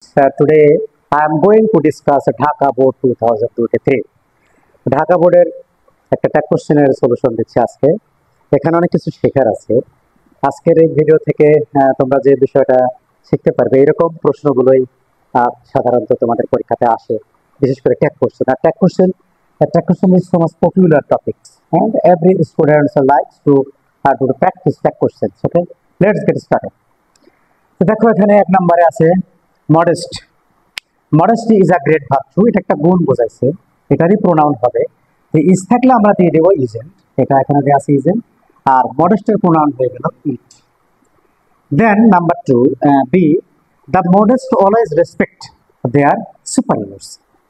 Today I am going to discuss Dhaka Board 2023. Dhaka বোর্ডের একটা tag কোশ্চেনের সলিউশন দিচ্ছি আজকে। এখানে অনেক কিছু শেখার আছে। আজকের এই ভিডিও থেকে তোমরা যে বিষয়টা শিখতে পারবে এরকম প্রশ্নগুলোই সাধারণত তোমাদের পরীক্ষাতে আসে, বিশেষ করে ট্যাগ কোশ্চেন। আর tag question is so much popular topics and every student likes to practice tag questions. Okay, let's get started. তো দেখো এখানে এক নম্বরে আছে modest. Modesty is a great virtue, এটা একটা গুণ বোঝাইছে, এটারই প্রোনাউন হবে। ইজ থাকলে আমরা দিয়ে দেবো ইজেন্ট, এটা এখানে দেওয়া আছে ইজেন্ট, আর মডেস্টের প্রোনাউন হয়ে গেল it. Then number 2 B, the modest always respect their superiors,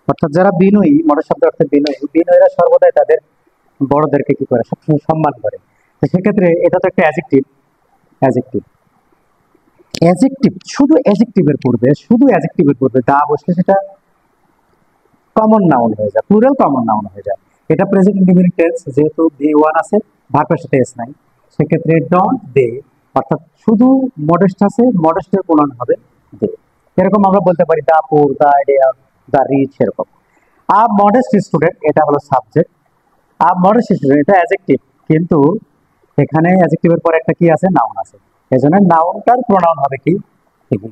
অর্থাৎ যারা বিনয়ী, মডেস্ট শব্দ অর্থে বিনয়ী, বিনয়ীরা সর্বদাই তাদের বড়দেরকে কি করে, সবসময় সম্মান করে। তো সেক্ষেত্রে এটা তো একটা অ্যাডজেক্টিভ। শুধু অ্যাডজেক্টিভের পূর্বে দা বসলে সেটা কমন নাউন হয়ে যায়, প্লুরাল কমন নাউন হয়ে যায়। এটা প্রেজেন্ট ইনডিফিনিট টেন্স, যেহেতু V1 আছে, ভার্বের সাথে এস নাই, সেক্ষেত্রে ডন্ট দে, অর্থাৎ শুধু মডেস্ট আছে, মডেস্টের প্রোনাউন হবে দে। এরকম আমরা বলতে পারি দা পুর, দা আইডিয়া, দা রিচ, এরকম। আ মডেস্ট স্টুডেন্ট, এটা হলো সাবজেক্ট। আ মডেস্ট স্টুডেন্ট এটা অ্যাডজেক্টিভ, কিন্তু এখানে অ্যাডজেক্টিভের পরে একটা কি আছে, নাউন আছে, এই জন্য নাউনটার প্রোনাউন হবে কি হি।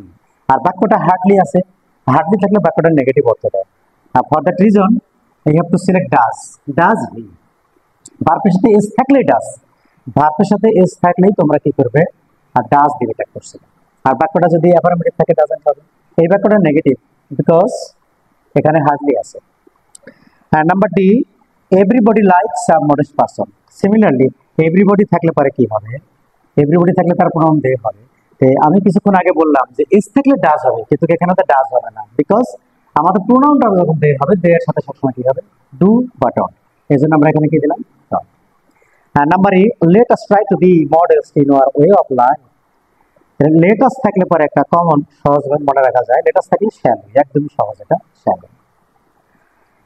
আর বাক্যটা হার্ডলি আছে, হার্ডলি থাকলে বাক্যটা নেগেটিভ অর্থ দেয়। For that reason you have to select does he. ভার্বের সাথে এস থাকলেই ডাজ, ভার্বের সাথে এস থাকলেই তোমরা কি করবে, আর ডাজ দিবে ট্যাগ করছে। আর বাক্যটা যদি অ্যাফার্মেটিভ থাকে ডাজন্ট হবে, এই বাক্যটা নেগেটিভ বিকজ এখানে হার্ডলি আছে। নাম্বার ডি, এভরিবডি লাইকস আ মডেস্ট পারসন। সিমিলারলি এভরিবডি থাকলে পরে কি হবে, এভরিবডি থাকলে তার প্রোনাউন দে হবে। আমি কিছুক্ষণ আগে বললাম যে এস থাকলে ডাজ হবে, কিন্তু এখানে তো ডাজ হবে না, বিকজ আমাদের প্রোনাউনটা যখন দে হবে, দে এর সাথে সবসময় কি হবে, ডু বা ডন্ট। এই জন্য আমরা এখানে কি দিলাম, don't. Number E, let us try to be modest in our way of life. Let us থাকলে পরে একটা কমন সহজ মনে রাখা যায়, লেট আস থাকলে শ্যাল, একদমই সহজ, এটা shall.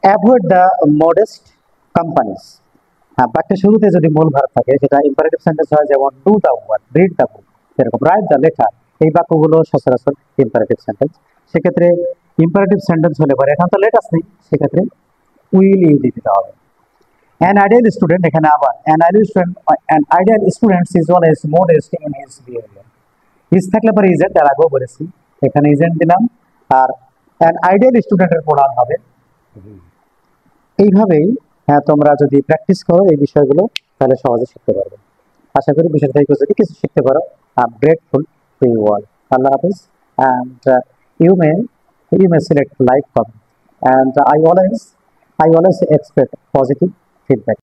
Avoid the modest companies. বাক্যের শুরুতে যদি মূল ভার্ব থাকে সেটা ইম্পারেটিভ সেন্টেন্স হয়, যেমন do the work, read the book, এরকম, রাইট দ্য লেটার। এই বাক্যগুলো সচরাচর ইম্পারেটিভ সেন্টেন্স। সেক্ষেত্রে ইম্পারেটিভ সেন্টেন্স হলে পরে, এখন তো লেটাস নেই, সেক্ষেত্রে উইল ইউ দিতে হবে। অ্যান আইডিয়াল স্টুডেন্ট, এখানে আবার an ideal student is always modest in his behaviour. Is থাকলে পরে ইজেন্ট, তার আগেও বলেছি, এখানে ইজেন্ট দিলাম, আর অ্যান আইডিয়াল স্টুডেন্টের প্রোনাউন হবে হি। এইভাবেই তোমরা যদি প্র্যাকটিস করো এই বিষয়গুলো, তাহলে সহজে শিখতে পারবে। আশা করি বিষয় থেকে যদি কিছু শিখতে পারো, I am grateful to you all. আল্লাহ হাফিজ। And you may select like, comment, and I always expect positive feedback.